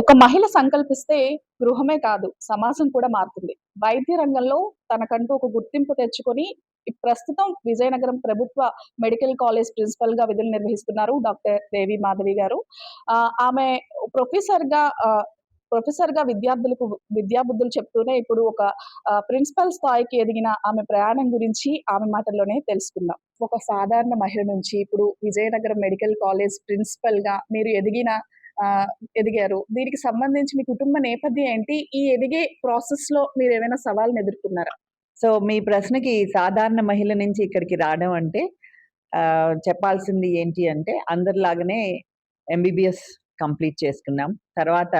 ఒక మహిళ సంకల్పిస్తే గృహమే కాదు, సమాజం కూడా మారుతుంది. వైద్య రంగంలో తనకంటూ ఒక గుర్తింపు తెచ్చుకొని, ప్రస్తుతం విజయనగరం ప్రభుత్వ మెడికల్ కాలేజ్ ప్రిన్సిపల్‌గా విధులు నిర్వహిస్తున్నారు డాక్టర్ దేవి మాధవి గారు. ఆమె ప్రొఫెసర్‌గా ప్రొఫెసర్‌గా విద్యార్థులకు విద్యాబుద్ధులు చెప్తూనే ఇప్పుడు ఒక ప్రిన్సిపల్ స్థాయికి ఎదిగిన ఆమె ప్రయాణం గురించి ఆమె మాటల్లోనే తెలుసుకుందాం. ఒక సాధారణ మహిళ నుంచి ఇప్పుడు విజయనగరం మెడికల్ కాలేజ్ ప్రిన్సిపల్‌గా మీరు ఆహ్, ఎదిగారు. దీనికి సంబంధించి మీ కుటుంబ నేపథ్యం ఏంటి? ఈ ఎదిగే ప్రాసెస్‌లో మీరేమైనా సవాళ్ళని ఎదుర్కొన్నారా? సో, మీ ప్రశ్నకి సాధారణ మహిళ నుంచి ఇక్కడికి రావడం అంటే చెప్పాల్సింది ఏంటి అంటే అందరిలాగానే ఎంబీబీఎస్ కంప్లీట్ చేసుకున్నాం. తర్వాత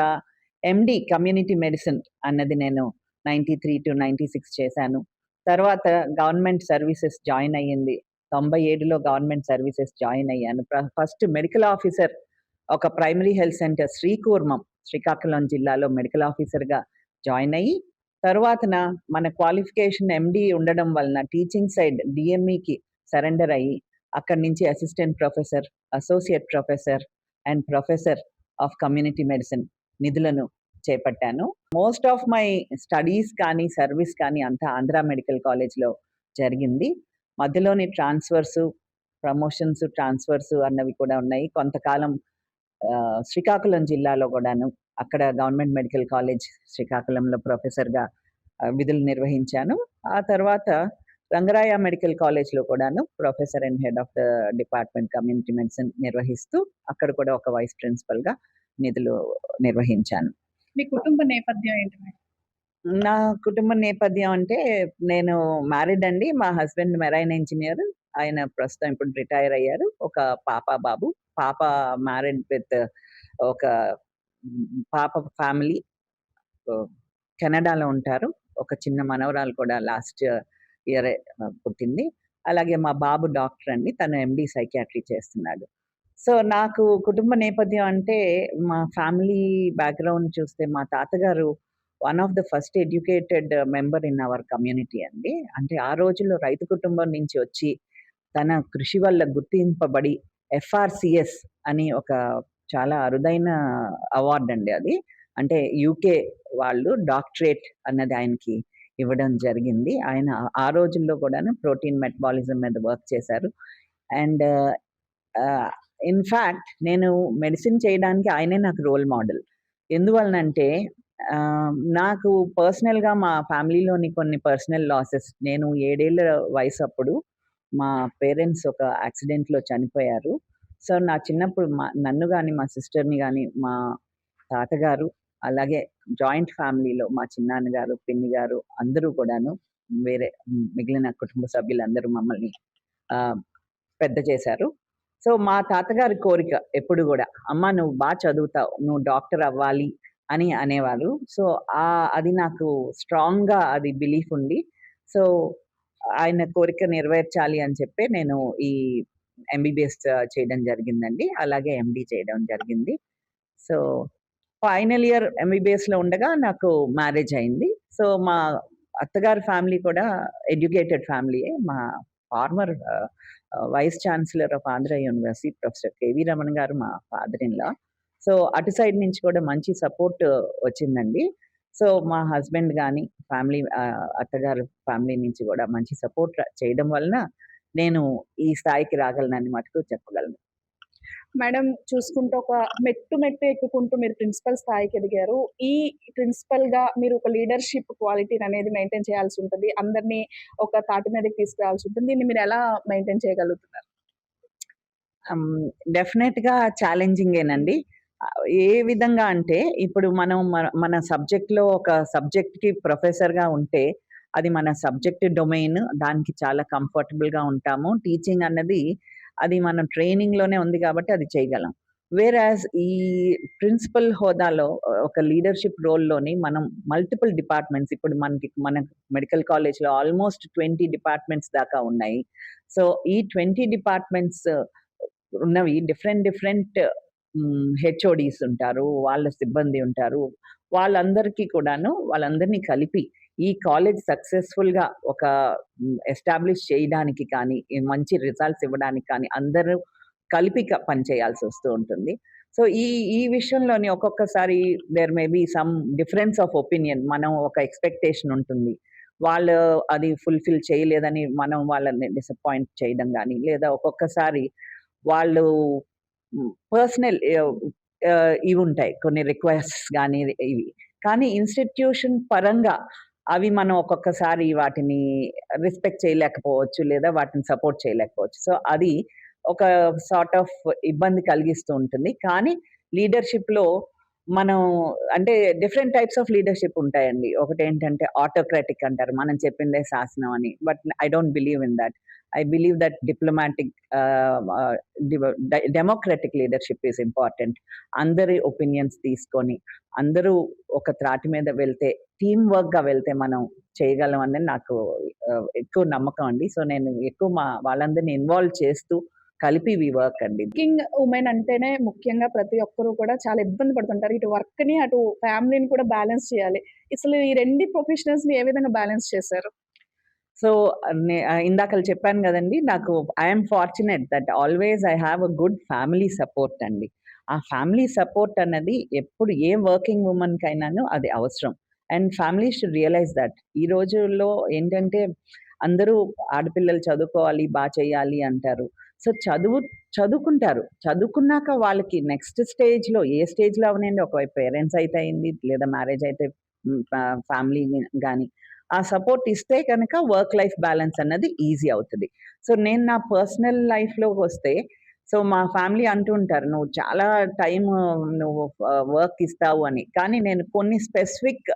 ఎండీ కమ్యూనిటీ మెడిసిన్ అన్నది నేను 93-96 చేశాను. తర్వాత గవర్నమెంట్ సర్వీసెస్ జాయిన్ అయ్యింది. 97లో గవర్నమెంట్ సర్వీసెస్ జాయిన్ అయ్యాను. ఫస్ట్ మెడికల్ ఆఫీసర్ ఒక ప్రైమరీ హెల్త్ సెంటర్ శ్రీకాకుళం జిల్లాలో మెడికల్ ఆఫీసర్‌గా జాయిన్ అయ్యి తరువాతన మన క్వాలిఫికేషన్ ఎండీ ఉండడం వలన టీచింగ్ సైడ్ డీఎంఈకి సరెండర్ అయ్యి, అక్కడి నుంచి assistant professor, associate professor and professor of community medicine నిధులను చేపట్టాను. మోస్ట్ ఆఫ్ మై స్టడీస్ కానీ, సర్వీస్ కానీ అంతా ఆంధ్ర మెడికల్ కాలేజ్‌లో జరిగింది. మధ్యలోని ట్రాన్స్‌ఫర్స్ అన్నవి కూడా ఉన్నాయి. కొంతకాలం శ్రీకాకుళం జిల్లాలో కూడాను అక్కడ గవర్నమెంట్ మెడికల్ కాలేజ్ శ్రీకాకుళంలో ప్రొఫెసర్‌గా విధులు నిర్వహించాను. ఆ తర్వాత రంగరాయ మెడికల్ కాలేజ్‌లో కూడాను professor and head of the department community medicine నిర్వహిస్తూ అక్కడ కూడా ఒక వైస్ ప్రిన్సిపల్‌గా నిధులు నిర్వహించాను. మీ కుటుంబ నేపథ్యం ఏంటి మేడం? నా కుటుంబ నేపథ్యం అంటే నేను మ్యారీడ్ అండి. మా హస్బెండ్ మెరైన్ ఇంజినీర్. ఆయన ప్రస్తుతం ఇప్పుడు రిటైర్ అయ్యారు. ఒక పాప, బాబు. పాప మ్యారీడ్ విత్ ఒక పాప ఫ్యామిలీ కెనడాలో ఉంటారు. ఒక చిన్న మనవరాలు కూడా లాస్ట్ ఇయరే పుట్టింది. అలాగే మా బాబు డాక్టర్ అండి. తను ఎండీ సైకియాట్రీ చేస్తున్నాడు. సో, నాకు కుటుంబ నేపథ్యం అంటే మా ఫ్యామిలీ బ్యాక్‌గ్రౌండ్ చూస్తే మా తాతగారు one of the first educated member in our community అండి. అంటే ఆ రోజుల్లో రైతు కుటుంబం నుంచి వచ్చి తన కృషి వల్ల గుర్తింపబడి ఎఫ్ఆర్‌సీఎస్ అని ఒక చాలా అరుదైన అవార్డ్ అండి అది. అంటే యూకే వాళ్ళు డాక్టరేట్ అన్నది ఆయనకి ఇవ్వడం జరిగింది. ఆయన ఆ రోజుల్లో కూడాను ప్రోటీన్ మెటబాలిజం మీద వర్క్ చేశారు. అండ్ ఆహ్, ఇన్‌ఫాక్ట్ నేను మెడిసిన్ చేయడానికి ఆయనే నాకు రోల్ మోడల్. ఎందువలనంటే నాకు పర్సనల్‌గా మా ఫ్యామిలీలోని కొన్ని పర్సనల్ లాసెస్ నేను 7 ఏళ్ల వయసప్పుడు మా పేరెంట్స్ ఒక యాక్సిడెంట్‌లో చనిపోయారు. సో, నా చిన్నప్పుడు నన్ను గాని, మా సిస్టర్‌ని గాని, మా తాతగారు అలాగే జాయింట్ ఫ్యామిలీలో మా చిన్నాన్నగారు, పిన్ని గారు అందరూ కూడాను వేరే మిగిలిన కుటుంబ సభ్యులందరూ మమ్మల్ని ఆహ్, పెద్ద చేశారు. సో, మా తాతగారి కోరిక ఎప్పుడు గూడా, "అమ్మ నువ్వు చదువుతావు. నువ్వు డాక్టర్ అవ్వాలి" అని అనేవారు. సో, అది నాకు స్ట్రాంగ్‌గా అది బిలీఫ్ ఉంది. సో, ఆయన కోరిక నెరవేర్చాలి అని చెప్పి నేను ఈ ఎంబీబీఎస్ చేయడం జరిగిందండి. అలాగే ఎండీ చేయడం జరిగింది. సో, ఫైనల్ ఇయర్ ఎంబీబీఎస్‌లో ఉండగా నాకు మ్యారేజ్ అయింది. సో, మా అత్తగారి ఫ్యామిలీ కూడా ఎడ్యుకేటెడ్ ఫ్యామిలీయే. మా former vice chancellor of Andhra university professor KV Ramana గారు మా ఫాదర్ ఇన్ లా. సో, అటు సైడ్ నుంచి కూడా మంచి సపోర్ట్ వచ్చిందండి. సో, మా హస్బెండ్ గాని, ఫ్యామిలీ అత్తగారు ఫ్యామిలీ నుంచి కూడా మంచి సపోర్ట్ చేయడం వలన నేను ఈ స్థాయికి రాగలనని మటుకు చెప్పగలను. మేడం చూసుకుంటే ఒక మెట్టు మెట్టు ఎక్కుకుంటూ మీరు ప్రిన్సిపల్ స్థాయికి ఎదిగారు. ఈ ప్రిన్సిపల్‌గా మీరు ఒక లీడర్‌షిప్ క్వాలిటీననేది మెయింటైన్ చేయాల్సి ఉంటది. అందరిని ఒక తాటి మీదకి తీసుకురావాల్సి ఉంటుంది. దీన్ని మీరెలా మెయింటైన్ చేయగలుగుతున్నారు? డెఫినెట్‌గా ఛాలెంజింగేనండి. ఏ విధంగా అంటే ఇప్పుడు మనం మన సబ్జెక్ట్‌లో ఒక సబ్జెక్ట్‌కి ప్రొఫెసర్‌గా ఉంటే అది మన సబ్జెక్ట్ డొమైన్. దానికి చాలా కంఫర్టబుల్‌గా ఉంటాము. టీచింగ్ అన్నది అది మన ట్రైనింగ్‌లోనే ఉంది కాబట్టి అది చేయగలం. వేరాజ్ ఈ ప్రిన్సిపల్ హోదాలో ఒక లీడర్‌షిప్ రోల్‌లోని మనం మల్టిపుల్ డిపార్ట్మెంట్స్ ఇప్పుడు మన మెడికల్ కాలేజ్‌లో ఆల్‌మోస్ట్ 20 డిపార్ట్మెంట్స్ దాకా ఉన్నాయి. సో, ఈ 20 డిపార్ట్మెంట్స్ ఉన్నవి డిఫరెంట్ డిఫరెంట్ హెచ్ఓడీస్ ఉంటారు. వాళ్ళ సిబ్బంది ఉంటారు. వాళ్ళందరినీ కలిపి ఈ కాలేజ్ సక్సెస్‌ఫుల్‌గా ఒక ఎస్టాబ్లిష్ చేయడానికి కానీ, ఈ మంచి రిజల్ట్స్ ఇవ్వడానికి కానీ అందరూ కలిపి పనిచేయాల్సి వస్తూ ఉంటుంది. సో ఈ విషయంలోని ఒక్కొక్కసారి there may be some difference of opinion. మనం ఒక ఎక్స్‌పెక్టేషన్ ఉంటుంది. వాళ్ళు అది ఫుల్‌ఫిల్ చేయలేదని మనం వాళ్ళని డిసప్పాయింట్ చేయడం గాని, లేదా ఒక్కొక్కసారి వాళ్ళు పర్సనల్ ఇవుంటాయి. కొన్ని రిక్వెస్ట్స్ గాని ఇవి. కానీ ఇన్‌స్టిట్యూషన్ పరంగా అవి మనం ఒక్కొక్కసారి వాటిని రెస్పెక్ట్ చేయలేకపోవచ్చు. లేదా వాటిని సపోర్ట్ చేయలేకపోవచ్చు. సో, అది ఒక సార్ట్ ఆఫ్ ఇబ్బంది కలిగిస్తూ ఉంటుంది. కానీ లీడర్‌షిప్‌లో మనం అంటే డిఫరెంట్ టైప్స్ ఆఫ్ లీడర్‌షిప్ ఉంటాయండి. ఒకటేంటంటే ఆటోక్రాటిక్ అంటారు. మనం చెప్పిందే శాసనం అని. But I don't believe in that. I believe that diplomatic democratic leadership is important. అందరి ఒపీనియన్స్ తీసుకొని, అందరూ ఒక త్రాటి మీద వెళ్తే, టీమ్ వర్క్‌గా వెళ్తే మనం చేయగలం అని నాకు ఎక్కువ నమ్మకం అండి. సో, నేను ఎక్కువ వాళ్ళందరిని ఇన్వాల్వ్ చేస్తూ కలిపి వి వర్క్ అండి. వర్కింగ్ వుమెన్ అంటేనే ముఖ్యంగా ప్రతి ఒక్కరు కూడా చాలా ఇబ్బంది పడుతుంటారు. ఇటు వర్క్‌ని, అటు ఫ్యామిలీని కూడా బ్యాలెన్స్ చేయాలి. అసలు ఈ 2 ప్రొఫెషనల్స్‌ని ఏ విధంగా బ్యాలెన్స్ చేశారు? సో, ఇందాకల చెప్పాను గదండీ! నాకు I am fortunate that always I have a good family support అండి. ఆ ఫ్యామిలీ సపోర్ట్ అన్నది ఎప్పుడు ఏ వర్కింగ్ వుమన్‌కైనాను అది అవసరం. And family should realise that. ఈ రోజుల్లో ఏంటంటే అందరూ ఆడపిల్లలు చదువుకోవాలి, చేయాలి అంటారు. సో, చదువుకుంటారు. చదువుకున్నాక వాళ్ళకి నెక్స్ట్ స్టేజ్‌లో ఏ స్టేజ్‌లో అవనండి, ఒకవైపు పేరెంట్స్ అయితే అయింది, లేదా మ్యారేజ్ అయితే ఫ్యామిలీ గాని ఆ సపోర్ట్ ఇస్తే కనుక వర్క్ లైఫ్ బ్యాలెన్స్ అన్నది ఈజీ అవుతది. సో, నేను నా పర్సనల్ లైఫ్‌లోకొస్తే సో, మా ఫ్యామిలీ అంటూ ఉంటారు, "నువ్వు చాలా టైము నువ్వు వర్క్ ఇస్తావు" అని. కానీ నేను కొన్ని స్పెసిఫిక్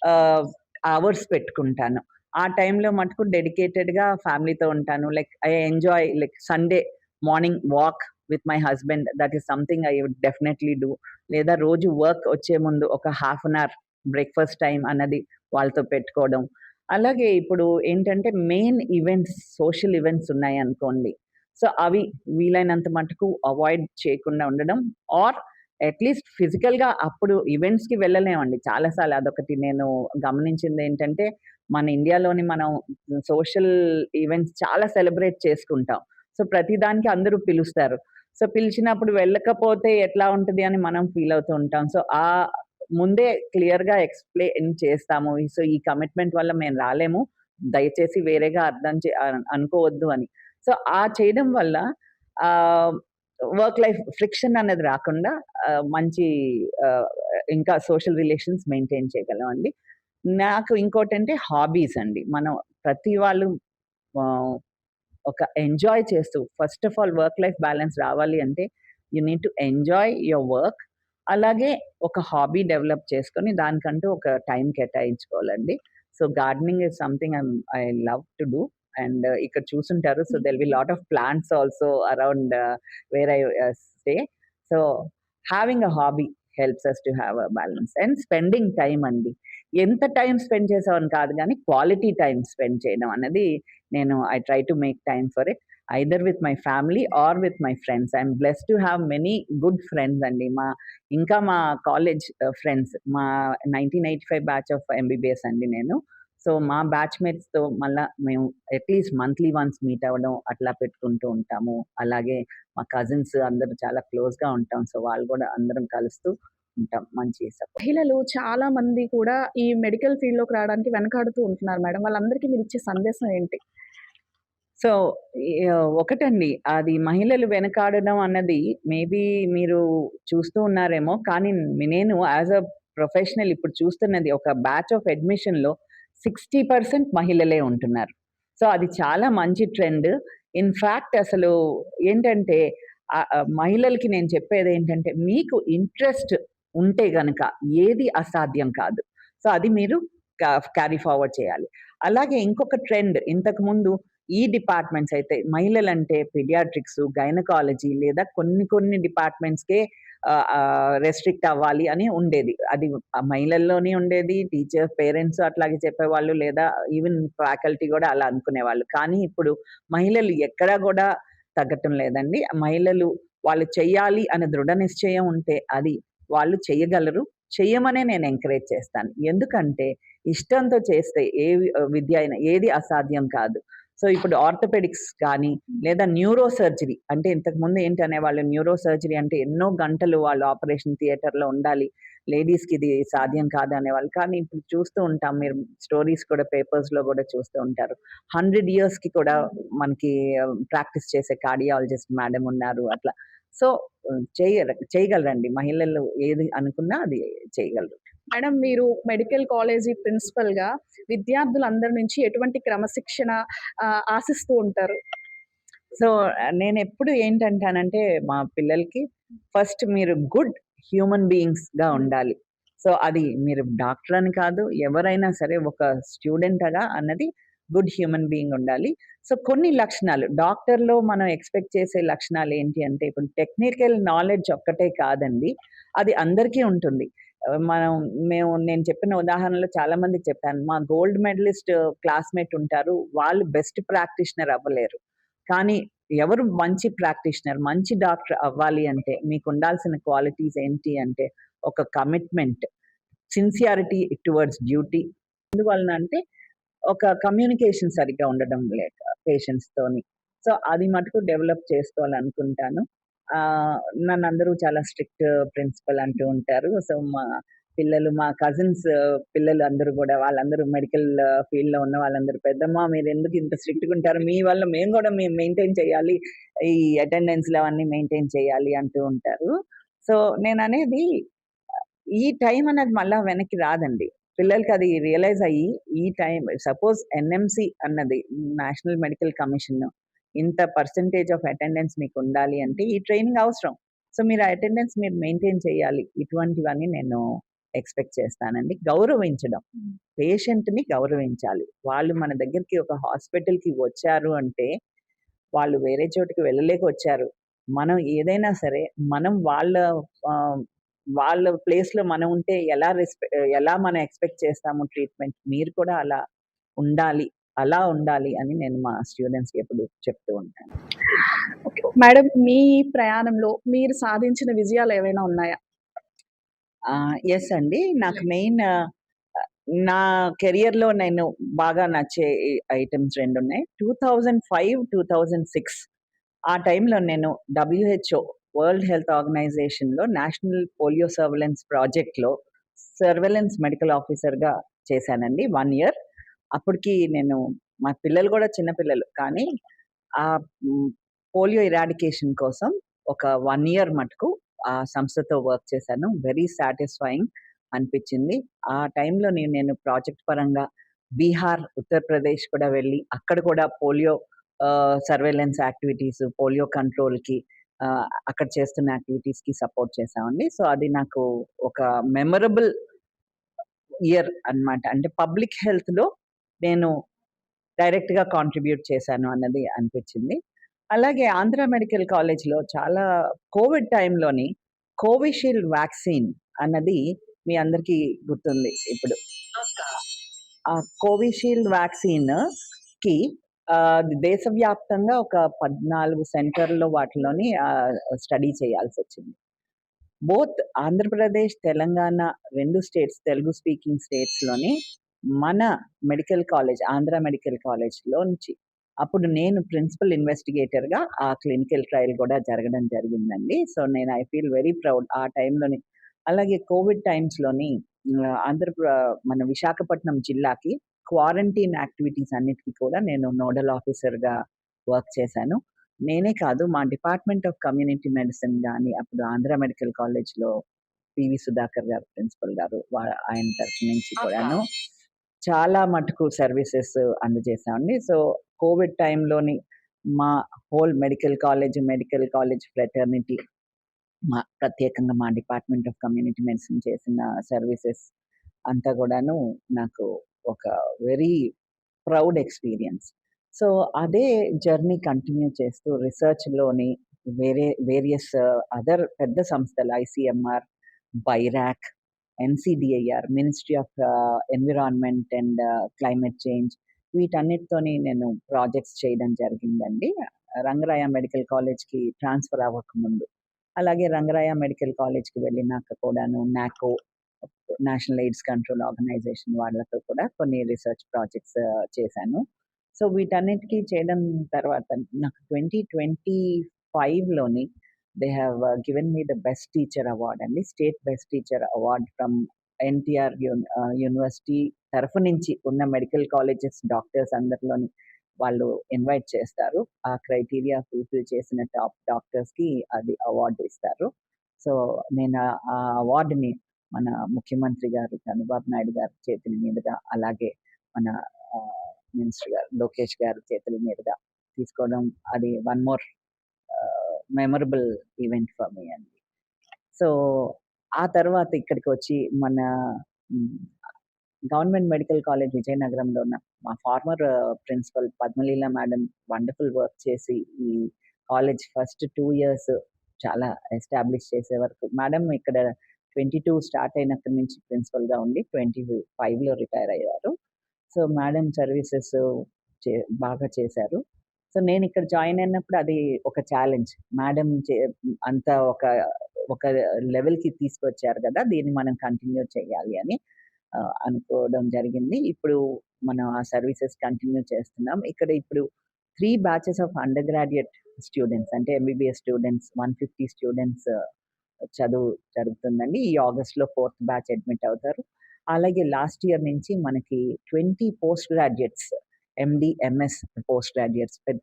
ఆహ్, అవర్స్ పెట్టుకుంటాను. ఆ టైంలో మటుకు డెడికేటెడ్‌గా ఫ్యామిలీతో ఉంటాను. Like I enjoy like Sunday morning walk with my husband. That is something I would definitely do. లేదా రోజు వర్క్ వచ్చే ముందు ఒక half an hour breakfast time అన్నది వాళ్ళతో పెట్టుకోవడం. అలాగే ఇప్పుడు ఏంటంటే మెయిన్ ఈవెంట్స్, సోషల్ ఈవెంట్స్ ఉన్నాయనుకోండి. సో, అవి వీలైనంత మటుకు అవాయిడ్ చేయకుండా ఉండడం. ఆర్ అట్‌లీస్ట్ ఫిజికల్‌గా అప్పుడు ఈవెంట్స్‌కి వెళ్ళలేమండి. చాలా సార్లు అదొకటి నేను గమనించిందేంటంటే, మన ఇండియాలోని మనం సోషల్ ఈవెంట్స్ చాలా సెలబ్రేట్ చేసుకుంటాం. సో, ప్రతిదానికి అందరూ పిలుస్తారు. సో, పిలిచినప్పుడు వెళ్ళకపోతే ఎట్లా ఉంటది అని మనం ఫీల్ అవుతూ ఉంటాం. సో, ముందే క్లియర్‌గా ఎక్స్‌ప్లెయిన్ చేస్తాము. సో, ఈ కమిట్మెంట్ వల్ల మేము రాలేము. దయచేసి వేరేగా అర్థం అనుకోవద్దు అని. సో, చేయడం వల్ల ఆహ్, వర్క్ లైఫ్ ఫ్రిక్షన్ అనేది రాకుండా మంచి ఆహ్, ఇంకా సోషల్ రిలేషన్స్ మెయింటైన్ చేయగలమండి. నాకు ఇంకోటంటే హాబీస్ అండి. మనం ప్రతి వాళ్ళు ఆహ్, ఒక ఎంజాయ్ చేస్తూ first of all work life balance రావాలి అంటే you need to enjoy your work. అలాగే ఒక హాబీ డెవలప్ చేసుకొని దానికంటూ ఒక టైం కేటాయించుకోవాలండి. So, gardening is something I love to do. And ఇక్కడ చూసుంటారు. So, there will be lot of plants also around where I stay. So, having a hobby helps us to have a balance and spending time అండి. ఎంత time spend చేసామని కాదు గానీ, quality time spend చేయడం అన్నది నేను I try to make time for it. Either with my family or with my friends. I am blessed to have many good friends అండి. ఇంకా మా కాలేజ్ ఫ్రెండ్స్, మా 1985 బ్యాచ్ ఆఫ్ ఎంబీబీఎస్ అండి నేను. So, మా బ్యాచ్‌మేట్స్‌తో మళ్ళా మేము అట్‌లీస్ట్ మంత్లీ వన్స్ మీట్ అవ్వడం అట్లా పెట్టుకుంటూ ఉంటాము. అలాగే మా కజిన్స్ అందరూ చాలా క్లోజ్‌గా ఉంటాం. సో, వాళ్ళు గూడా అందరం కలుస్తూ ఉంటాం. మంచి సపోర్ట్. మహిళలు చాలా మంది కూడా ఈ మెడికల్ ఫీల్డ్‌లోకి రావడానికి వెనకాడుతూ ఉంటున్నారు మేడం. వాళ్ళందరికీ మీరిచ్చే సందేశం ఏంటి? సో, ఒకటండి. అది మహిళలు వెనకాడడం అన్నది మేబీ మీరు చూస్తూ ఉన్నారేమో! కానీ నేను యాస్ ఎ ప్రొఫెషనల్ ఇప్పుడు చూస్తున్నది ఒక బ్యాచ్ ఆఫ్ అడ్మిషన్‌లో 60% మహిళలే ఉంటున్నారు. సో, అది చాలా మంచి ట్రెండ్. ఇన్ ఫ్యాక్ట్ అసలు ఏంటంటే మహిళలకి నేను చెప్పేదేంటంటే మీకు ఇంట్రెస్ట్ ఉంటే గనక ఏది అసాధ్యం కాదు. సో, అది మీరు క్యారీ ఫార్వర్డ్ చేయాలి. అలాగే ఇంకొక ట్రెండ్ ఇంతకుముందు ఈ డిపార్ట్మెంట్స్ అయితే మహిళలంటే పీడియాట్రిక్స్, గైనకాలజీ లేదా కొన్ని డిపార్ట్మెంట్స్‌కే రెస్ట్రిక్ట్ అవ్వాలి అని ఉండేది. అది మహిళల్లోనే ఉండేది. టీచర్, పేరెంట్స్ అట్లాగే చెప్పేవాళ్ళు లేదా ఈవెన్ ఫ్యాకల్టీ గూడా అలా అనుకునేవాళ్ళు. కానీ ఇప్పుడు మహిళలు ఎక్కడా గూడా తగ్గటం లేదండి. మహిళలు వాళ్ళు చెయ్యాలి అనే దృఢ నిశ్చయం ఉంటే అది వాళ్ళు చెయ్యగలరు. చెయ్యమనే నేను ఎంకరేజ్ చేస్తాను. ఎందుకంటే ఇష్టంతో చేస్తే విద్య అయినా ఏది అసాధ్యం కాదు. సో ఇప్పుడు ఆర్థోపెడిక్స్ కానీ లేదా న్యూరో సర్జరీ అంటే ఇంతకుముందు ఏంటి అనేవాళ్ళు, న్యూరో సర్జరీ అంటే ఎన్నో గంటలు వాళ్ళు ఆపరేషన్ థియేటర్లో ఉండాలి, లేడీస్కి ఇది సాధ్యం కాదు అనేవాళ్ళు. కానీ ఇప్పుడు చూస్తూ ఉంటాం, మీరు స్టోరీస్ కూడా పేపర్స్లో కూడా చూస్తూ ఉంటారు, 100 ఇయర్స్కి కూడా మనకి ప్రాక్టీస్ చేసే కార్డియాలజిస్ట్ మేడం ఉన్నారు అట్లా. సో చేయగలరండి మహిళలు, ఏది అనుకున్నా అది చేయగలరు. మేడం, మీరు మెడికల్ కాలేజీ ప్రిన్సిపల్‌గా విద్యార్థులందరి నుంచి ఎటువంటి క్రమశిక్షణ ఆశిస్తూ ఉంటారు? సో నేనెప్పుడు ఏంటంటానంటే మా పిల్లలకి, ఫస్ట్ మీరు గుడ్ హ్యూమన్ బీయింగ్స్‌గా ఉండాలి. సో అది మీరు డాక్టర్ అని కాదు, ఎవరైనా సరే ఒక స్టూడెంట్‌గా అన్నది గుడ్ హ్యూమన్ బీయింగ్ ఉండాలి. సో కొన్ని లక్షణాలు డాక్టర్‌లో మనం ఎక్స్‌పెక్ట్ చేసే లక్షణాలు ఏంటి అంటే, ఇప్పుడు టెక్నికల్ నాలెడ్జ్ ఒక్కటే కాదండి, అది అందరికీ ఉంటుంది. నేను చెప్పిన ఉదాహరణలో చాలా మందికి చెప్పాను. మా గోల్డ్ మెడలిస్ట్ క్లాస్‌మేట్ ఉంటారు, వాళ్ళు బెస్ట్ ప్రాక్టీషనర్ అవ్వలేరు. కానీ ఎవరు మంచి ప్రాక్టీషనర్, మంచి డాక్టర్ అవ్వాలి అంటే మీకు ఉండాల్సిన క్వాలిటీస్ ఏంటి అంటే, ఒక కమిట్మెంట్, సిన్సియారిటీ టువర్డ్స్ డ్యూటీ. ఎందువలన అంటే ఒక కమ్యూనికేషన్ సరిగ్గా ఉండడం లేక పేషెంట్స్‌తోని. సో అది మటుకు డెవలప్ చేసుకోవాలనుకుంటాను. నన్నందరూ చాలా స్ట్రిక్ట్ ప్రిన్సిపల్ అంటూ ఉంటారు. సో మా కజిన్స్ పిల్లలు అందరూ గూడా, వాళ్ళందరూ మెడికల్ ఫీల్డ్‌లో ఉన్న వాళ్ళందరూ, "పెద్దమ్మ మీరెందుకు ఇంత స్ట్రిక్ట్‌గా ఉంటారు? మీ వల్ల మేము మెయింటైన్ చేయాలి. ఈ అటెండెన్స్‌లు అవన్నీ మెయింటైన్ చేయాలి" అంటూ ఉంటారు. సో నేననేది, ఈ టైం అనేది మళ్ళా వెనక్కి రాదండి. పిల్లలకి అది రియలైజ్ అయ్యి, ఈ టైం సపోజ్ ఎన్ఎంసీ అన్నది, నేషనల్ మెడికల్ కమిషన్, ఇంత పర్సెంటేజ్ ఆఫ్ అటెండెన్స్ మీకు ఉండాలి అంటే ఈ ట్రైనింగ్ అవసరం. సో మీరు ఆ అటెండెన్స్ మీరు మెయింటైన్ చేయాలి. ఇటువంటివన్నీ నేను ఎక్స్‌పెక్ట్ చేస్తానండి. గౌరవించడం, పేషెంట్‌ని గౌరవించాలి. వాళ్ళు మన దగ్గరికి ఒక హాస్పిటల్‌కి వచ్చారు అంటే, వాళ్ళు వేరే చోటికి వెళ్ళలేక వచ్చారు. మనం ఏదైనా సరే, మనం ఆహ్, వాళ్ళ ప్లేస్‌లో మనం ఉంటే ఎలా మనం ఎక్స్‌పెక్ట్ చేస్తాము ట్రీట్‌మెంట్, మీరు కూడా అలా ఉండాలి అని నేను మా స్టూడెంట్స్‌కి ఎప్పుడు చెప్తూ ఉంటాను. ఓకే. మేడం, మీ ప్రయాణంలో మీరు సాధించిన విజయాలేవైనా ఉన్నాయా? యెస్ అండి. నాకు మెయిన్ నా కెరియర్‌లో నేను బాగా నచ్చే ఐటెమ్స్ 2 ఉన్నాయి. 2005, 2006 ఆ టైంలో నేను డబ్ల్యూహెచ్ఓ, వరల్డ్ హెల్త్ ఆర్గనైజేషన్‌లో నేషనల్ పోలియో సర్వేలెన్స్ ప్రాజెక్ట్‌లో సర్వేలెన్స్ మెడికల్ ఆఫీసర్‌గా చేశానండి 1 ఇయర్. అప్పటికి మా పిల్లలు గూడా చిన్న పిల్లలు. కానీ ఆహ్, హ్మ్, పోలియో ఇరాడికేషన్ కోసం ఒక 1 ఇయర్ మటుకు ఆ సంస్థతో వర్క్ చేశాను. వెరీ సాటిస్ఫైయింగ్ అనిపిచ్చింది. ఆ టైంలో నేను ప్రాజెక్ట్ పరంగా బీహార్, ఉత్తరప్రదేశ్ కూడా వెళ్ళి, అక్కడ కూడా పోలియో సర్వేలెన్స్ యాక్టివిటీస్, పోలియో కంట్రోల్‌కి అక్కడ చేస్తున్న యాక్టివిటీస్‌కి సపోర్ట్ చేశామండి. సో అది నాకు ఒక మెమరబుల్ ఇయర్ అన్నమాట. అంటే పబ్లిక్ హెల్త్‌లో నేను డైరెక్ట్‌గా కాంట్రిబ్యూట్ చేశాను అన్నది అనిపిచ్చింది. అలాగే ఆంధ్ర మెడికల్ కాలేజ్‌లో చాలా కోవిడ్ టైంలోని కోవిషీల్డ్ వ్యాక్సిన్ అన్నది మీ అందరికీ గుర్తుంది ఇప్పుడు. ఆ కోవిషీల్డ్ వ్యాక్సిన్‌కి దేశవ్యాప్తంగా ఒక 14 సెంటర్‌లో వాటిలోని స్టడీ చేయాల్సొచ్చింది. Both Andhra Pradesh, Telangana 2 states, Telugu speaking స్టేట్స్‌లోని మన మెడికల్ కాలేజ్, ఆంధ్ర మెడికల్ కాలేజ్‌లో నుంచి. అప్పుడు నేను ప్రిన్సిపల్ ఇన్వెస్టిగేటర్‌గా ఆ క్లినికల్ ట్రయల్ కూడా జరగడం జరిగిందండి. So I feel very proud ఆ టైంలోని. అలాగే కోవిడ్ టైమ్స్‌లోని మన విశాఖపట్నం జిల్లాకి క్వారంటైన్ యాక్టివిటీస్ అన్నిటికి కూడా నేను నోడల్ ఆఫీసర్‌గా వర్క్ చేశాను. నేనే కాదు, మా డిపార్ట్మెంట్ ఆఫ్ కమ్యూనిటీ మెడిసిన్ గాని, అప్పుడు ఆంధ్ర మెడికల్ కాలేజ్‌లో పివి సుధాకర్ గారు ప్రిన్సిపల్ గారు, ఆయన తరఫు నుంచి కూడాను చాలా మటుకు సర్వీసెస్ అందజేశామండి. సో కోవిడ్ టైంలోని మా హోల్ మెడికల్ కాలేజ్ ఫ్రెటర్నిటీ, ప్రత్యేకంగా మా డిపార్ట్మెంట్ ఆఫ్ కమ్యూనిటీ మెడిసిన్ చేసిన సర్వీసెస్ అంతా గూడాను నాకు ఒక వెరీ ప్రౌడ్ ఎక్స్‌పీరియన్స్. సో అదే జర్నీ కంటిన్యూ చేస్తూ రిసర్చ్‌లోని వేరియస్ అదర్ పెద్ద సంస్థలు, ICMR, BIRAC, NCDIR, ministry of environment and climate change, వీటన్నిటితోని నేను ప్రాజెక్ట్స్ చేయడం జరిగిందండి. రంగరాయ మెడికల్ కాలేజ్‌కి ట్రాన్స్‌ఫర్ అవ్వకముందు. అలాగే రంగరాయ మెడికల్ కాలేజ్‌కి వెళ్ళినాక కూడాను నాకో, నేషనల్ ఎయిడ్స్ కంట్రోల్ ఆర్గనైజేషన్ వాళ్ళతో కూడా కొన్ని రిసర్చ్ ప్రాజెక్ట్స్ చేశాను. సో వీటన్నిటికీ చేయడం తర్వాత నాకు 2025లోని they have given me the best teacher award అండి. State best teacher award from NTR university తరఫు నుంచి ఉన్న మెడికల్ కాలేజెస్ డాక్టర్స్ అందరిలోని వాళ్ళు ఇన్వైట్ చేస్తారు. ఆ క్రైటీరియా ఫుల్ఫిల్ చేసిన టాప్ డాక్టర్స్‌కి అది అవార్డ్ ఇస్తారు. సో నేను ఆ అవార్డుని మన ముఖ్యమంత్రి గారు చంద్రబాబు నాయుడు గారి చేతుల మీదుగా, అలాగే మన మినిస్టర్ గారు లోకేష్ గారి చేతుల మీదుగా తీసుకోవడం, అది one more memorable event for me అండి. సో ఆ తర్వాత ఇక్కడికి వచ్చి మన గవర్నమెంట్ మెడికల్ కాలేజ్ విజయనగరంలో ఉన్న మా former principal Padmaleela madam wonderful work చేసి ఈ కాలేజ్ ఫస్ట్ 2 ఇయర్స్ చాలా ఎస్టాబ్లిష్ చేసే వరకు మేడం ఇక్కడ 22 స్టార్ట్ అయినక్కడి నుంచి ప్రిన్సిపల్‌గా ఉండి 25లో రిటైర్ అయ్యారు. సో మేడం సర్వీసెస్ చే బాగా చేశారు. సో నేనిక్కడ జాయిన్ అయినప్పుడు అది ఒక ఛాలెంజ్. మేడం అంత ఒక లెవెల్‌కి తీసుకొచ్చారు గదా! దీన్ని మనం కంటిన్యూ చేయాలి అని అనుకోవడం జరిగింది. ఇప్పుడు మనం ఆ సర్వీసెస్ కంటిన్యూ చేస్తున్నాం. ఇక్కడ ఇప్పుడు 3 batches of under graduate students అంటే ఎంబీబీఎస్ స్టూడెంట్స్ 150 స్టూడెంట్స్ చదువు జరుగుతుందండి. ఈ ఆగస్ట్‌లో 4థ్ బ్యాచ్ అడ్మిట్ అవుతారు. అలాగే లాస్ట్ ఇయర్ నుంచి మనకి 20 post graduates MD, MS post graduates పెద్ద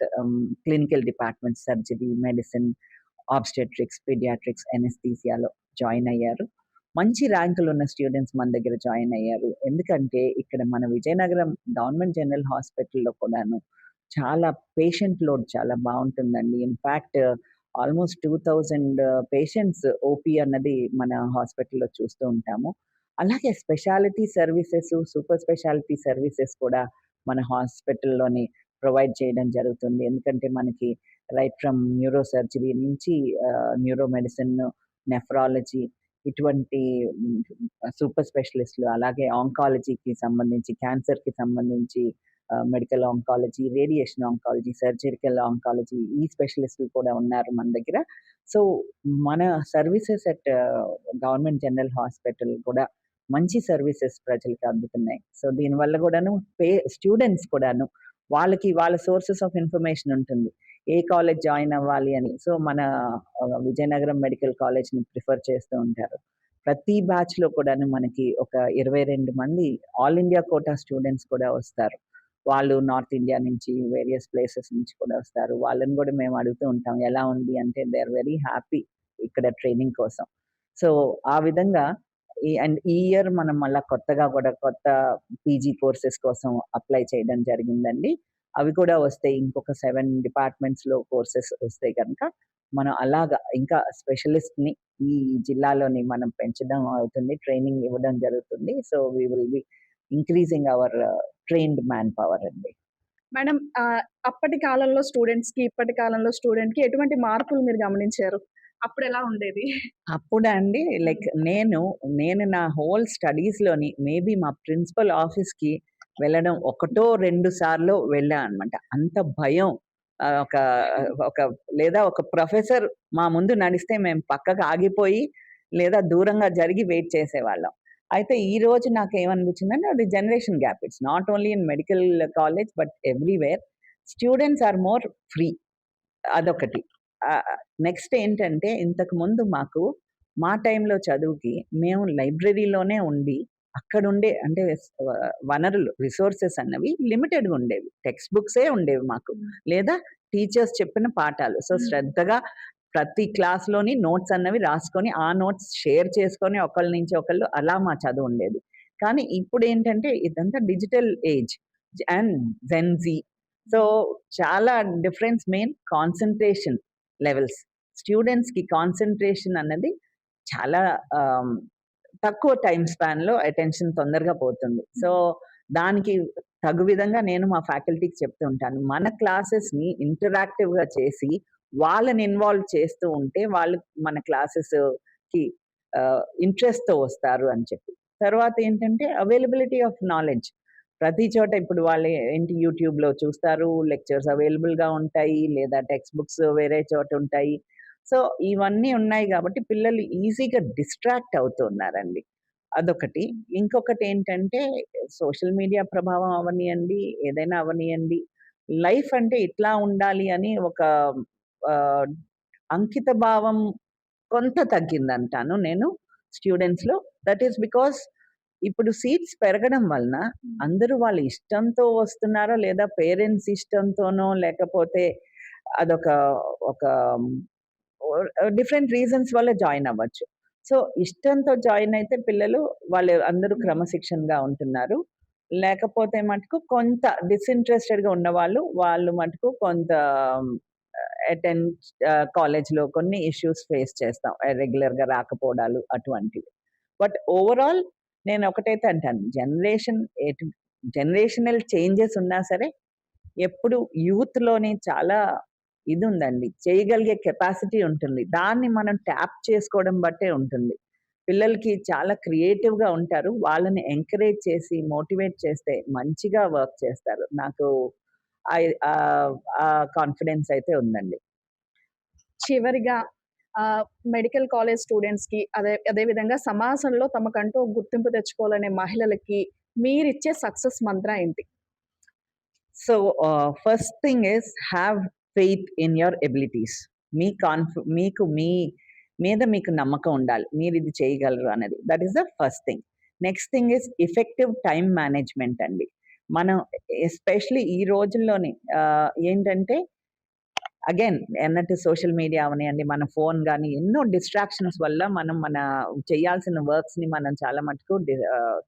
clinical departments surgery, medicine, obstetrics, paediatrics, ఎనెస్థీసియాలో జాయిన్ అయ్యారు. మంచి ర్యాంకులు ఉన్న స్టూడెంట్స్ మన దగ్గర జాయిన్ అయ్యారు. ఎందుకంటే ఇక్కడ మన విజయనగరం గవర్నమెంట్ జనరల్ హాస్పిటల్‌లో కూడాను చాలా పేషెంట్ లోడ్ చాలా బావుంటుందండి. ఇన్‌ఫాక్ట్ ఆల్‌మోస్ట్ 2000 పేషెంట్స్ ఓపీ అన్నది మన హాస్పిటల్‌లో చూస్తూ ఉంటాము. అలాగే speciality services, super speciality services కూడా మన హాస్పిటల్‌లోని ప్రొవైడ్ చేయడం జరుగుతుంది. ఎందుకంటే మనకి రైట్ ఫ్రమ్ న్యూరో సర్జరీ నుంచి న్యూరో మెడిసిన్, నెఫ్రాలజీ ఇటువంటి సూపర్ స్పెషలిస్ట్‌లు, అలాగే ఆంకాలజీకి సంబంధించి, క్యాన్సర్‌కి సంబంధించి medical oncology, radiation oncology, surgical oncology ఈ స్పెషలిస్టులు కూడా ఉన్నారు మన దగ్గర. సో మన services at government general hospital కూడా మంచి సర్వీసెస్ ప్రజలకి అందుతున్నాయి. సో దీనివల్ల కూడాను స్టూడెంట్స్ కూడాను వాళ్ళకి వాళ్ళ సోర్సెస్ ఆఫ్ ఇన్ఫర్మేషన్ ఉంటుంది. ఏ కాలేజ్ జాయిన్ అవ్వాలి అని. సో మన విజయనగరం మెడికల్ కాలేజ్‌ని ప్రిఫర్ చేస్తూ ఉంటారు. ప్రతి బ్యాచ్‌లో కూడాను మనకి ఒక 22 మంది ఆల్ ఇండియా కోటా స్టూడెంట్స్ కూడా వస్తారు. వాళ్ళు నార్త్ ఇండియా నుంచి, వేరియస్ ప్లేసెస్ నుంచి కూడా వస్తారు. వాళ్ళని కూడా మేము అడుగుతూ ఉంటాం. ఎలా ఉంది అంటే దే ఆర్ వెరీ హ్యాపీ ఇక్కడ ట్రైనింగ్ కోసం. సో ఆ విధంగా ఈ ఇయర్ మనం మళ్ళా కొత్తగా కూడా కొత్త పీజీ కోర్సెస్ కోసం అప్లై చేయడం జరిగిందండి. అవి కూడా వస్తాయి. ఇంకొక 7 డిపార్ట్మెంట్స్‌లో కోర్సెస్ వస్తే గనక మనం అలాగా ఇంకా స్పెషలిస్ట్‌ని ఈ జిల్లాలోని మనం పెంచడం అవుతుంది. ట్రైనింగ్ ఇవ్వడం జరుగుతుంది. So we will be increasing our trained manpower అండి. మేడం అప్పటి కాలంలో స్టూడెంట్స్‌కి, ఇప్పటి కాలంలో స్టూడెంట్‌కి ఎటువంటి మార్పులు మీరు గమనించారు? అప్పుడెలా ఉండేది? అప్పుడా అండి లైక్ నేను నా హోల్ స్టడీస్‌లోని మేబీ మా ప్రిన్సిపల్ ఆఫీస్‌కి వెళ్ళడం ఒకటో, 2 సార్లో వెళ్ళా అనమాట. అంత భయం. ఒక ఒక లేదా ఒక ప్రొఫెసర్ మా ముందు నడిస్తే మేము పక్కకు ఆగిపోయి, లేదా దూరంగా జరిగి వెయిట్ చేసేవాళ్ళం. అయితే ఈ రోజు నాకేమనిపించిందంటే అది generation gap. It's not only in medical college but everywhere. Students are more free. అదొకటి. నెక్స్ట్ ఏంటంటే ఇంతకుముందు మా టైంలో చదువుకి మేము లైబ్రరీలోనే ఉండి అక్కడుండే అంటే వనరులు రిసోర్సెస్ అన్నవి లిమిటెడ్‌గా ఉండేవి. టెక్స్ట్ బుక్సే ఉండేవి మాకు. లేదా టీచర్స్ చెప్పిన పాఠాలు. సో శ్రద్ధగా ప్రతి క్లాస్‌లోని నోట్స్ అన్నవి రాసుకొని, ఆ నోట్స్ షేర్ చేసుకొని ఒకళ్ళ నుంచి ఒకళ్ళు అలా మా చదువు ఉండేది. కానీ ఇప్పుడేంటంటే ఇదంతా digital age and Gen Z. So చాలా డిఫరెన్స్ మెయిన్ కాన్సంట్రేషన్ లెవెల్స్. స్టూడెంట్స్‌కి కాన్సంట్రేషన్ అన్నది చాలా తక్కువ టైమ్ స్పాన్‌లో అటెన్షన్ తొందరగా పోతుంది. సో దానికి తగు విధంగా నేను మా ఫ్యాకల్టీకి చెప్తూ ఉంటాను. మన క్లాసెస్‌ని ఇంటరాక్టివ్‌గా చేసి వాళ్ళని ఇన్వాల్వ్ చేస్తూ ఉంటే వాళ్ళు మన క్లాసెస్‌కి ఇంట్రెస్ట్‌తో వస్తారు అని చెప్పి. తర్వాత ఏంటంటే అవైలబిలిటీ ఆఫ్ నాలెడ్జ్. ప్రతి చోట ఇప్పుడు వాళ్ళు ఏంటి యూట్యూబ్‌లో చూస్తారు. లెక్చర్స్ అవైలబుల్‌గా ఉంటాయి. లేదా టెక్స్ట్ బుక్స్ వేరే చోట ఉంటాయి. సో ఇవన్నీ ఉన్నాయి గాబట్టి పిల్లలు ఈజీగా డిస్ట్రాక్ట్ అవుతున్నారండి. అదొకటి. ఇంకొకటేంటంటే సోషల్ మీడియా ప్రభావం అవ్వనియండి, ఏదైనా అవ్వనియండి. లైఫ్ అంటే ఇట్లా ఉండాలి అని ఒక ఆహ్, అంకిత భావం కొంత తగ్గిందంటాను నేను స్టూడెంట్స్‌లో. దట్ ఈస్ బికాజ్ ఇప్పుడు సీట్స్ పెరగడం వలన అందరూ వాళ్ళ ఇష్టంతో వస్తున్నారో, లేదా పేరెంట్స్ ఇష్టంతోనో, లేకపోతే అదొక ఒక డిఫరెంట్ రీజన్స్ వల్ల జాయిన్ అవ్వచ్చు. సో, ఇష్టంతో జాయిన్ అయితే పిల్లలు వాళ్ళు అందరూ క్రమశిక్షణగా ఉంటున్నారు. లేకపోతే మటుకు కొంత డిసింట్రెస్టెడ్‌గా ఉన్నవాళ్ళు, వాళ్ళు మటుకు కొంత అటెండ్ కాలేజ్‌లో కొన్ని ఇష్యూస్ ఫేస్ చేస్తాం. రెగ్యులర్‌గా రాకపోవడాలు అటువంటివి. బట్ ఓవరాల్ నేను ఒకటైతే అంటాను. జనరేషనల్ చేంజెస్ ఉన్నా సరే, ఎప్పుడు యూత్‌లోని చాలా ఇదుందండి. చేయగలిగే కెపాసిటీ ఉంటుంది. దాన్ని మనం ట్యాప్ చేసుకోవడం బట్టే ఉంటుంది. పిల్లలకి చాలా క్రియేటివ్‌గా ఉంటారు. వాళ్ళని ఎంకరేజ్ చేసి, మోటివేట్ చేస్తే మంచిగా వర్క్ చేస్తారు. నాకు ఆ కాన్ఫిడెన్స్ అయితే ఉందండి. చివరిగా మెడికల్ కాలేజ్ స్టూడెంట్స్‌కి అదే విధంగా సమాజంలో తమకంటూ ఒక గుర్తింపు తెచ్చుకోవాలనే మహిళలకి మీరిచ్చే సక్సెస్ మంత్ర ఏంటి? So, first thing is have faith in your abilities. మీకు మీ మీద మీకు నమ్మకం ఉండాలి. మీరిది చేయగలరు అనేది. That is the first thing. Next thing is effective time management అండి. మనం ఎస్పెషల్లీ ఈ రోజుల్లోని ఏంటంటే అగైన్ అన్నట్టు సోషల్ మీడియా అవనియండి, మన ఫోన్ గాని, ఎన్నో డిస్ట్రాక్షన్స్ వల్ల మనం మన చేయాల్సిన వర్క్స్‌ని మనం చాలా మటుకు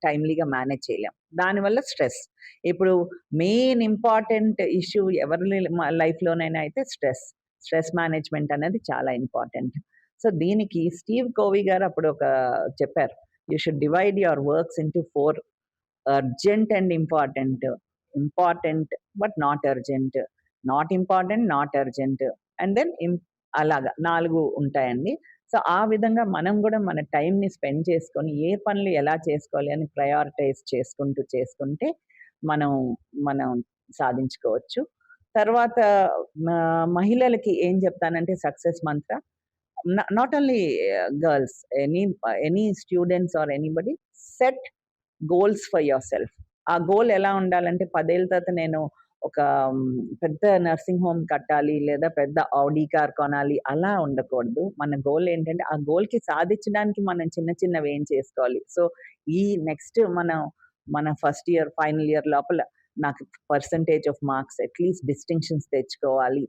టైమ్‌లీగా మేనేజ్ చేయలేం. దానివల్ల స్ట్రెస్. ఇప్పుడు మెయిన్ ఇంపార్టెంట్ ఇష్యూ ఎవరి లైఫ్‌లోనైనా అయితే స్ట్రెస్. స్ట్రెస్ మేనేజ్‌మెంట్ అనేది చాలా ఇంపార్టెంట్. సో, దీనికి స్టీవ్ కోవీ గారు అప్పుడు ఒక చెప్పారు. You should divide your works into 4 urgent and important, important but not urgent, not important, not urgent and then అలాగా 4 ఉంటాయండి. సో, ఆ విధంగా మనం గూడా మన టైమ్‌ని స్పెండ్ చేసుకొని, ఏ పనులు ఎలా చేసుకోవాలి అని ప్రయారిటైజ్ చేసుకుంటే మనం, మనం సాధించుకోవచ్చు. తర్వాత మహిళలకి ఏం చెప్తానంటే success mantra not only girls, any any students or anybody set goals for your self. ఆ గోల్ ఎలా ఉండాలంటే 10 ఏళ్ల తర్వాత నేను ఒక పెద్ద నర్సింగ్ హోమ్ కట్టాలి, లేదా పెద్ద ఔడీ కార్ కొనాలి అలా ఉండకూడదు. మన గోల్ ఏంటంటే ఆ గోల్‌కి సాధించడానికి మనం చిన్న చిన్నవి ఏం చేసుకోవాలి. సో, ఈ నెక్స్ట్ మన ఫస్ట్ ఇయర్, ఫైనల్ ఇయర్ లోపల నాకు percentage of marks at least distinctions తెచ్చుకోవాలి.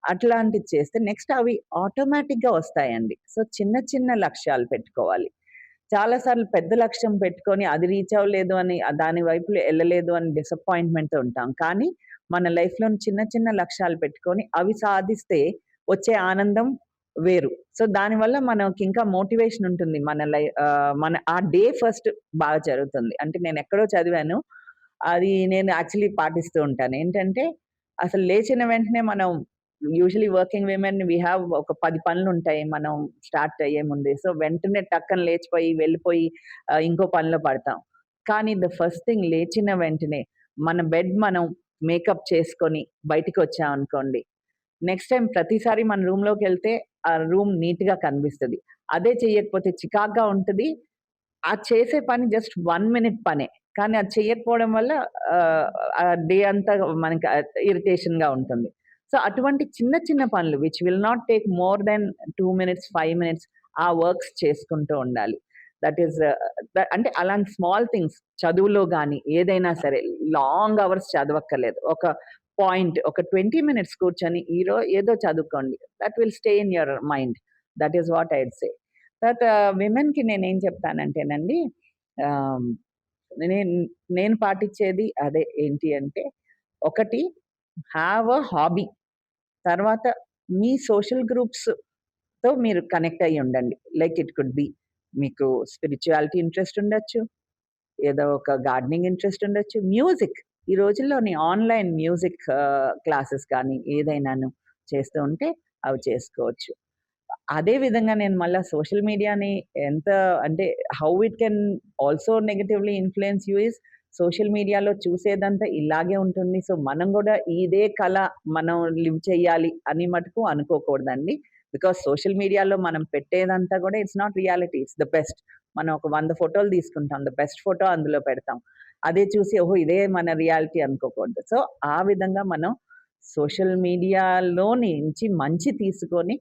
అట్లాంటిది చేస్తే నెక్స్ట్ అవి ఆటోమేటిక్‌గా వస్తాయండి. సో, చిన్న చిన్న లక్ష్యాలు పెట్టుకోవాలి. చాలా సార్లు పెద్ద లక్ష్యం పెట్టుకొని అది రీచ్ అవ్వలేదు అని దాని వైపులో ఎళ్ళలేదు అని డిసప్పాయింట్‌మెంట్‌తో ఉంటాం. కానీ మన లైఫ్‌లోని చిన్న చిన్న లక్ష్యాలు పెట్టుకొని అవి సాధిస్తే వచ్చే ఆనందం వేరు. సో, దానివల్ల మనకింకా మోటివేషన్ ఉంటుంది. మన ఆ డే ఫస్ట్ బాగా జరుగుతుంది. అంటే నేనెక్కడో చదివాను. అది నేను యాక్చువల్లీ పాటిస్తూ ఉంటాను. ఏంటంటే అసలు లేచిన వెంటనే మనం usually working women we have ఒక 10 పనులుంటాయి. మనం స్టార్ట్ అయ్యే ముందే. సో, వెంటనే టక్కన లేచిపోయి, వెళ్ళిపోయి ఇంకో పనిలో పడతాం. కానీ ద ఫస్ట్ థింగ్ లేచిన వెంటనే మన బెడ్ మనం మేకప్ చేసుకొని బయటికొచ్చామనుకోండి, నెక్స్ట్ టైమ్ ప్రతిసారి మన రూమ్‌లోకెళ్తే ఆ రూమ్ నీట్‌గా కనిపిస్తది. అదే చెయ్యకపోతే చికాకుగా ఉంటది. ఆ చేసే పని జస్ట్ 1 మినిట్ పనే. కానీ అది చెయ్యకపోవడం వల్ల ఆ డే అంతా మనకి ఇరిటేషన్‌గా ఉంటుంది. సో, అటువంటి చిన్న చిన్న పనులు which will not take more than 2 minutes, 5 minutes ఆ వర్క్స్ చేసుకుంటూ ఉండాలి. దట్ ఈస్ అంటే అలాంటి స్మాల్ థింగ్స్ చదువులో గాని, ఏదైనా సరే లాంగ్ అవర్స్ చదవక్కర్లేదు. ఒక పాయింట్ ఒక 20 మినిట్స్ కూర్చొని ఏదో చదువుకోండి. That will stay in your mind. That is what I'd సే. తర్వాత విమెన్‌కి నేనేం చెప్తానంటేనండి, ఆహ్, నేను నేను పాటించేది అదే ఏంటి అంటే, ఒకటి హావ్ ఎ హాబీ. తర్వాత మీ సోషల్ గ్రూప్స్‌తో మీరు కనెక్ట్ అయ్యి ఉండండి. లైక్ ఇట్ కుడ్ బి మీకు స్పిరిచ్యుయాలిటీ ఇంట్రెస్ట్ ఉండొచ్చు. ఏదో ఒక గార్డెనింగ్ ఇంట్రెస్ట్ ఉండొచ్చు. మ్యూజిక్ ఈ రోజుల్లోని ఆన్‌లైన్ మ్యూజిక్ క్లాసెస్ కానీ ఏదైనాను చేస్తూ ఉంటే అవి చేసుకోవచ్చు. అదే విధంగా నేను మళ్ళా సోషల్ మీడియాని ఎంత అంటే how it can also negatively influence you is social మీడియాలో చూసేదంతా ఇలాగే ఉంటుంది. సో, మనం గూడా ఇదే కల మనం లివ్ చేయాలి అని మటుకు అనుకోకూడదండి. బికాజ్ సోషల్ మీడియాలో మనం పెట్టేదంతా గూడా it's not reality. It's the best. మనం ఒక 100 ఫోటోలు తీసుకుంటాం. ద బెస్ట్ ఫోటో అందులో పెడతాం. అదే చూసి ఓహో! ఇదే మన రియాలిటీ అనుకోకూడదు. సో, ఆ విధంగా మనం సోషల్ మీడియాలో నుంచి మంచి తీసుకొని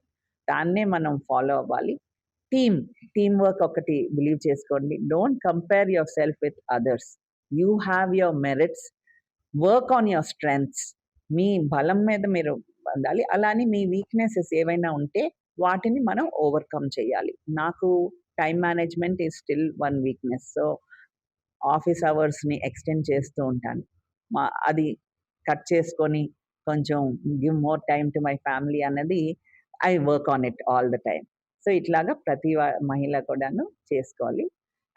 దాన్నే మనం ఫాలో అవ్వాలి. టీమ్ వర్క్ ఒకటి బిలీవ్ చేసుకోండి. Don't compare yourself with others. You have your merits. Work on your strengths. మీ బలం మీద మీరు పొందాలి. అలా అని మీ వీక్‌నెసెస్ ఏవైనా ఉంటే వాటిని మనం ఓవర్‌కమ్ చేయాలి. నాకు time management is still one weakness. So, office అవర్స్‌ని ఎక్స్‌టెండ్ చేస్తూ ఉంటాను. అది కట్ చేసుకొని కొంచెం give more time to my family అన్నది I work on it all the time. So, ఇట్లాగా ప్రతి మహిళ కూడాను చేసుకోవాలి.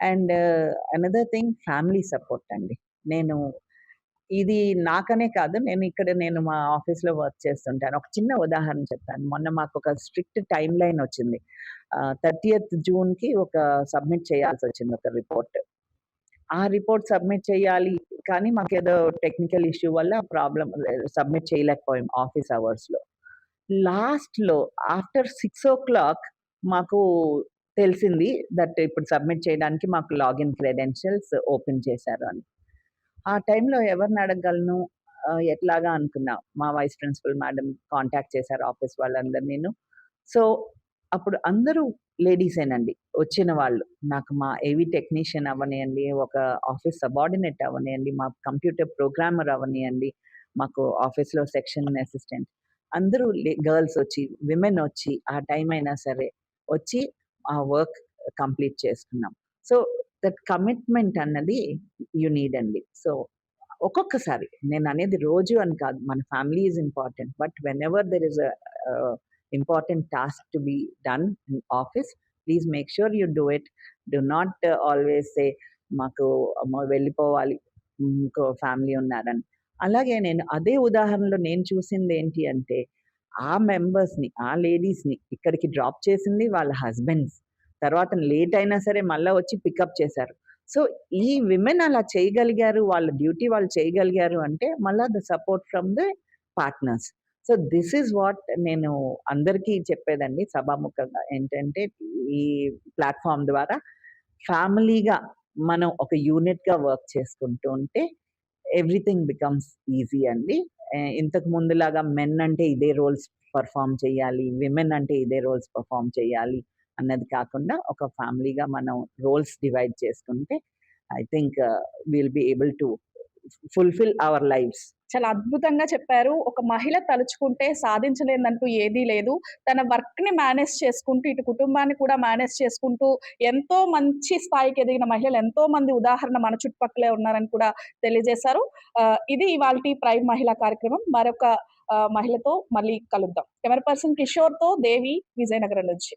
And another thing family support అండి. నేను ఇది నాకనే కాదు. నేను మా ఆఫీస్‌లో వర్క్ చేస్తుంటాను. ఒక చిన్న ఉదాహరణ చెప్తాను. మొన్న మాకొక స్ట్రిక్ట్ టైమ్ లైన్ వచ్చింది. 30థ్ జూన్‌కి సబ్మిట్ చేయాల్సొచ్చింది ఒక రిపోర్ట్. ఆ రిపోర్ట్ సబ్మిట్ చేయాలి. కానీ మాకేదో టెక్నికల్ ఇష్యూ వల్ల సబ్మిట్ చేయలేకపోయాం ఆఫీస్ అవర్స్‌లో. లాస్ట్‌లో ఆఫ్టర్ 6:00 మాకు తెలిసింది ఇప్పుడు సబ్మిట్ చేయడానికి మాకు లాగిన్ క్రెడెన్షియల్స్ ఓపెన్ చేశారు అని. ఆ టైంలో ఎవరిని అడగగలను? ఎట్లాగా అనుకున్నా. మా వైస్ ప్రిన్సిపల్ మేడం కాంటాక్ట్ చేశారు ఆఫీస్ వాళ్ళందరినీను. సో, అప్పుడు అందరూ లేడీసేనండి వచ్చిన వాళ్ళు. నాకు మా ఏవీ టెక్నీషియన్ అవ్వనియండి, ఒక ఆఫీస్ సబార్డినేట్ అవ్వనియండి, మా కంప్యూటర్ ప్రోగ్రామర్ అవ్వనియండి, మాకు ఆఫీస్‌లో సెక్షన్ అసిస్టెంట్ అందరూ గర్ల్స్ వచ్చి, విమెన్ వచ్చి ఆ టైం అయినా సరే వచ్చి ఆ వర్క్ కంప్లీట్ చేసుకున్నాం. సో, దట్ కమిట్మెంట్ అన్నది యూ నీడ్ అండి. సో, ఒక్కొక్కసారి నేననేది రోజు అని కాదు. మన family is important. But whenever there is important task to be done in office, please make sure you do it. Do not always say మాకు అమ్మో! వెళ్ళిపోవాలి. ఇంకో ఫ్యామిలీ ఉన్నారని. అలాగే అదే ఉదాహరణలో నేను చూసిందేంటి అంటే, ఆ మెంబర్స్‌ని, ఆ లేడీస్‌ని ఇక్కడికి డ్రాప్ చేసింది వాళ్ళ హస్బెండ్స్. తర్వాత లేట్ అయినా సరే మళ్ళా వచ్చి పికప్ చేశారు. సో, ఈ విమెన్ అలా చేయగలిగారు. వాళ్ళ డ్యూటీ వాళ్ళు చేయగలిగారు అంటే మళ్ళా the support from the partners. So, this is what నేను అందరికీ చెప్పేదండి సభాముఖంగా. ఏంటంటే ఈ ప్లాట్‌ఫార్మ్ ద్వారా ఫ్యామిలీగా మనం ఒక యూనిట్‌గా వర్క్ చేసుకుంటూ ఉంటే ఎవ్రీథింగ్ బికమ్స్ ఈజీ అండి. ఇంతకు ముందులాగా మెన్ అంటే ఇదే రోల్స్ పెర్ఫార్మ్ చేయాలి. విమెన్ అంటే ఇదే రోల్స్ పెర్ఫార్మ్ చేయాలి అన్నది కాకుండా ఒక ఫ్యామిలీగా మనం రోల్స్ డివైడ్ చేసుకుంటే I think will be able to fulfil hour lives. చాలా అద్భుతంగా చెప్పారు. ఒక మహిళ తలుచుకుంటే సాధించలేనిదంటూ ఏదీ లేదు. తన వర్క్‌ని మేనేజ్ చేసుకుంటూ, ఇటు కుటుంబాన్ని కూడా మేనేజ్ చేసుకుంటూ, ఎంతో మంచి స్థాయికి ఎదిగిన మహిళలు ఎంతో మంది ఉదాహరణ మన చుట్టుపక్కలే ఉన్నారని కూడా తెలియజేశారు. ఇది ఇవాల్టి ప్రైమ్ మహిళా కార్యక్రమం. మరొక మహిళతో మళ్ళీ కలుద్దాం. కెమెరా పర్సన్ కిషోర్‌తో దేవి, విజయనగరం నుంచి.